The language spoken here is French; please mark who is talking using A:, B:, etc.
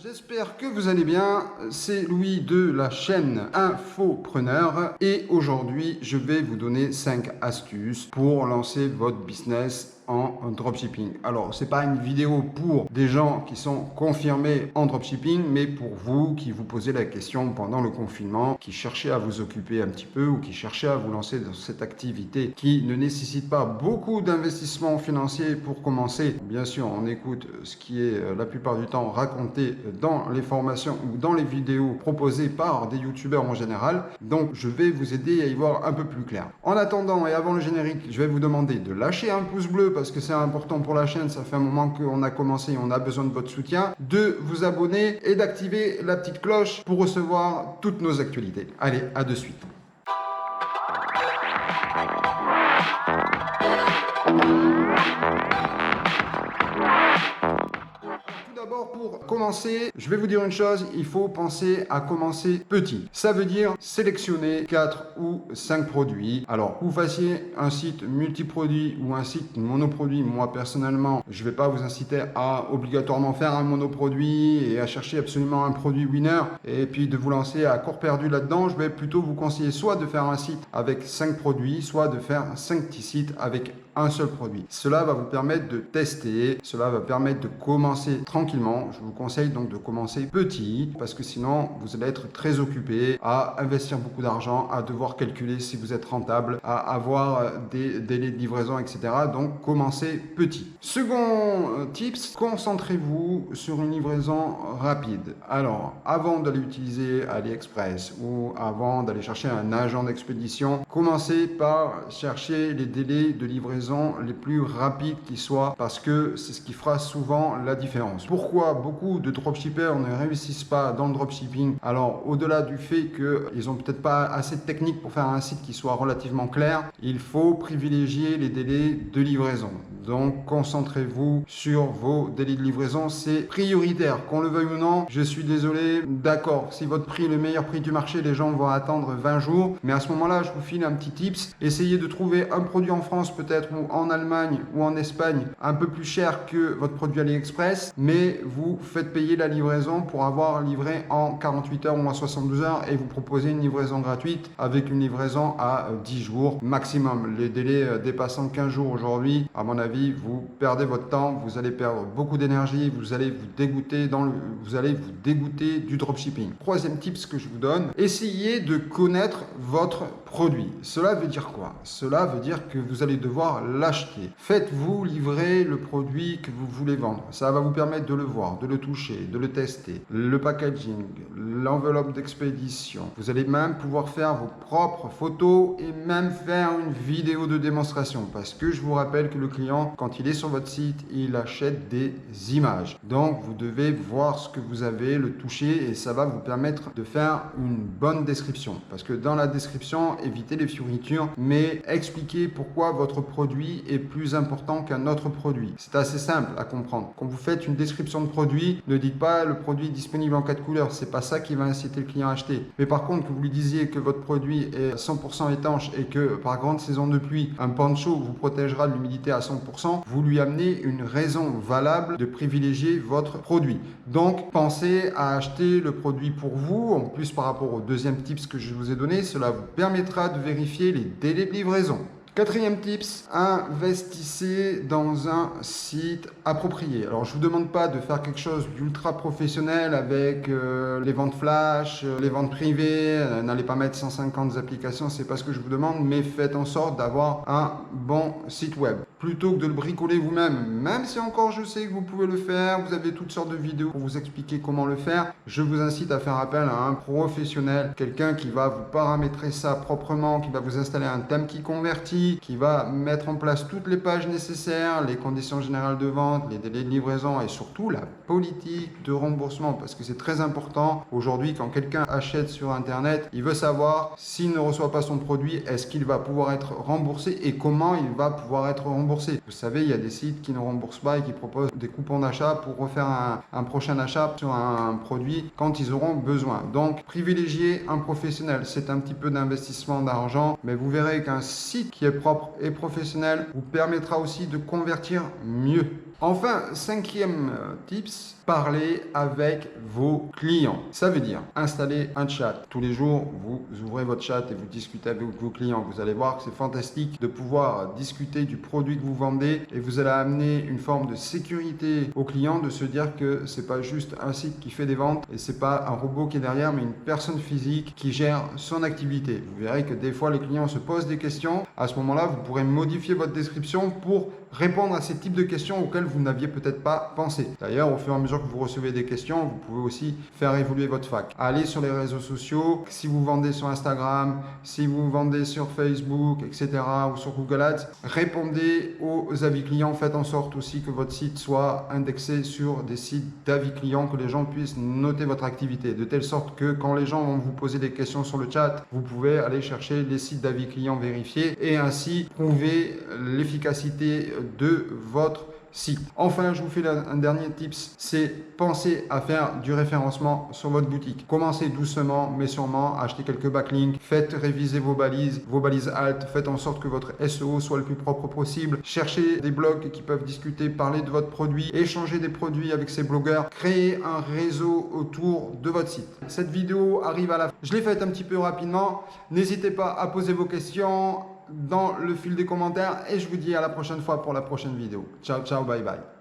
A: J'espère que vous allez bien, c'est Louis de la chaîne Infopreneur et aujourd'hui je vais vous donner 5 astuces pour lancer votre business en dropshipping. Alors c'est pas une vidéo pour des gens qui sont confirmés en dropshipping, mais pour vous qui vous posez la question pendant le confinement, qui cherchez à vous occuper un petit peu ou qui cherchez à vous lancer dans cette activité qui ne nécessite pas beaucoup d'investissement financier pour commencer. Bien sûr, on écoute ce qui est la plupart du temps raconté dans les formations ou dans les vidéos proposées par des youtubeurs en général. Donc je vais vous aider à y voir un peu plus clair. En attendant et avant le générique, je vais vous demander de lâcher un pouce bleu parce que c'est important pour la chaîne, ça fait un moment qu'on a commencé et on a besoin de votre soutien, de vous abonner et d'activer la petite cloche pour recevoir toutes nos actualités. Allez, à de suite. D'abord, pour commencer, je vais vous dire une chose, il faut penser à commencer petit. Ça veut dire sélectionner 4 ou 5 produits. Alors, que vous fassiez un site multiproduit ou un site monoproduit, moi personnellement, je ne vais pas vous inciter à obligatoirement faire un monoproduit et à chercher absolument un produit winner et puis de vous lancer à corps perdu là-dedans. Je vais plutôt vous conseiller soit de faire un site avec 5 produits, soit de faire 5 petits sites avec un seul produit. Cela va vous permettre de tester, cela va permettre de commencer tranquillement. Je vous conseille donc de commencer petit parce que sinon vous allez être très occupé à investir beaucoup d'argent, à devoir calculer si vous êtes rentable, à avoir des délais de livraison, etc. Donc commencez petit. Second tips, concentrez-vous sur une livraison rapide. Alors avant d'aller utiliser AliExpress ou avant d'aller chercher un agent d'expédition, commencez par chercher les délais de livraison les plus rapides qui soient parce que c'est ce qui fera souvent la différence. Pourquoi beaucoup de dropshippers ne réussissent pas dans le dropshipping? Alors au-delà du fait qu'ils n'ont peut-être pas assez de technique pour faire un site qui soit relativement clair, il faut privilégier les délais de livraison. Donc concentrez-vous sur vos délais de livraison, c'est prioritaire, qu'on le veuille ou non. Je suis désolé, d'accord, si votre prix est le meilleur prix du marché, les gens vont attendre 20 jours, mais à ce moment-là, je vous file un petit tips, essayez de trouver un produit en France peut-être ou en Allemagne ou en Espagne un peu plus cher que votre produit AliExpress, mais vous faites payer la livraison pour avoir livré en 48 heures ou en 72 heures et vous proposez une livraison gratuite avec une livraison à 10 jours maximum. Les délais dépassant 15 jours aujourd'hui, à mon avis, vous perdez votre temps, vous allez perdre beaucoup d'énergie, vous allez vous dégoûter du dropshipping. Troisième tip que je vous donne, essayez de connaître votre produit. Cela veut dire quoi? Cela veut dire que vous allez devoir l'acheter. Faites-vous livrer le produit que vous voulez vendre. Ça va vous permettre de le voir, de le toucher, de le tester, le packaging, l'enveloppe d'expédition. Vous allez même pouvoir faire vos propres photos et même faire une vidéo de démonstration parce que je vous rappelle que le client, quand il est sur votre site, il achète des images. Donc, vous devez voir ce que vous avez, le toucher et ça va vous permettre de faire une bonne description. Parce que dans la description, évitez les fioritures, mais expliquez pourquoi votre produit est plus important qu'un autre produit. C'est assez simple à comprendre. Quand vous faites une description de produit, ne dites pas le produit est disponible en 4 couleurs. C'est pas ça qui va inciter le client à acheter. Mais par contre, que vous lui disiez que votre produit est 100% étanche et que par grande saison de pluie, un poncho vous protégera de l'humidité à 100%, vous lui amenez une raison valable de privilégier votre produit. Donc, pensez à acheter le produit pour vous. En plus, par rapport au deuxième tips que je vous ai donné, cela vous permettra de vérifier les délais de livraison. Quatrième tips, investissez dans un site approprié. Alors, je ne vous demande pas de faire quelque chose d'ultra professionnel avec les ventes flash, les ventes privées. N'allez pas mettre 150 applications, c'est pas ce que je vous demande, mais faites en sorte d'avoir un bon site web. Plutôt que de le bricoler vous-même, même si encore je sais que vous pouvez le faire, vous avez toutes sortes de vidéos pour vous expliquer comment le faire, je vous incite à faire appel à un professionnel, quelqu'un qui va vous paramétrer ça proprement, qui va vous installer un thème qui convertit, qui va mettre en place toutes les pages nécessaires, les conditions générales de vente, les délais de livraison et surtout la politique de remboursement parce que c'est très important. Aujourd'hui, quand quelqu'un achète sur Internet, il veut savoir s'il ne reçoit pas son produit, est-ce qu'il va pouvoir être remboursé et comment il va pouvoir être remboursé. Vous savez, il y a des sites qui ne remboursent pas et qui proposent des coupons d'achat pour refaire un prochain achat sur un produit quand ils auront besoin. Donc, privilégiez un professionnel. C'est un petit peu d'investissement d'argent, mais vous verrez qu'un site qui est propre et professionnel vous permettra aussi de convertir mieux. Enfin, cinquième tips, parlez avec vos clients. Ça veut dire installer un chat. Tous les jours, vous ouvrez votre chat et vous discutez avec vos clients. Vous allez voir que c'est fantastique de pouvoir discuter du produit que vous vendez et vous allez amener une forme de sécurité aux clients, de se dire que c'est pas juste un site qui fait des ventes et c'est pas un robot qui est derrière, mais une personne physique qui gère son activité. Vous verrez que des fois, les clients se posent des questions. À ce moment-là, vous pourrez modifier votre description pour répondre à ces types de questions auxquelles vous n'aviez peut-être pas pensé. D'ailleurs, au fur et à mesure que vous recevez des questions, vous pouvez aussi faire évoluer votre fac. Allez sur les réseaux sociaux. Si vous vendez sur Instagram, si vous vendez sur Facebook, etc. ou sur Google Ads, répondez aux avis clients. Faites en sorte aussi que votre site soit indexé sur des sites d'avis clients, que les gens puissent noter votre activité, de telle sorte que quand les gens vont vous poser des questions sur le chat, vous pouvez aller chercher les sites d'avis clients vérifiés et ainsi prouver l'efficacité de votre site. Enfin, je vous fais un dernier tips, c'est penser à faire du référencement sur votre boutique. Commencez doucement mais sûrement, achetez quelques backlinks, faites réviser vos balises alt, faites en sorte que votre SEO soit le plus propre possible, cherchez des blogs qui peuvent discuter, parler de votre produit, échanger des produits avec ces blogueurs, créez un réseau autour de votre site. Cette vidéo arrive à la fin. Je l'ai faite un petit peu rapidement, n'hésitez pas à poser vos questions dans le fil des commentaires et je vous dis à la prochaine fois pour la prochaine vidéo. Ciao, ciao, bye bye.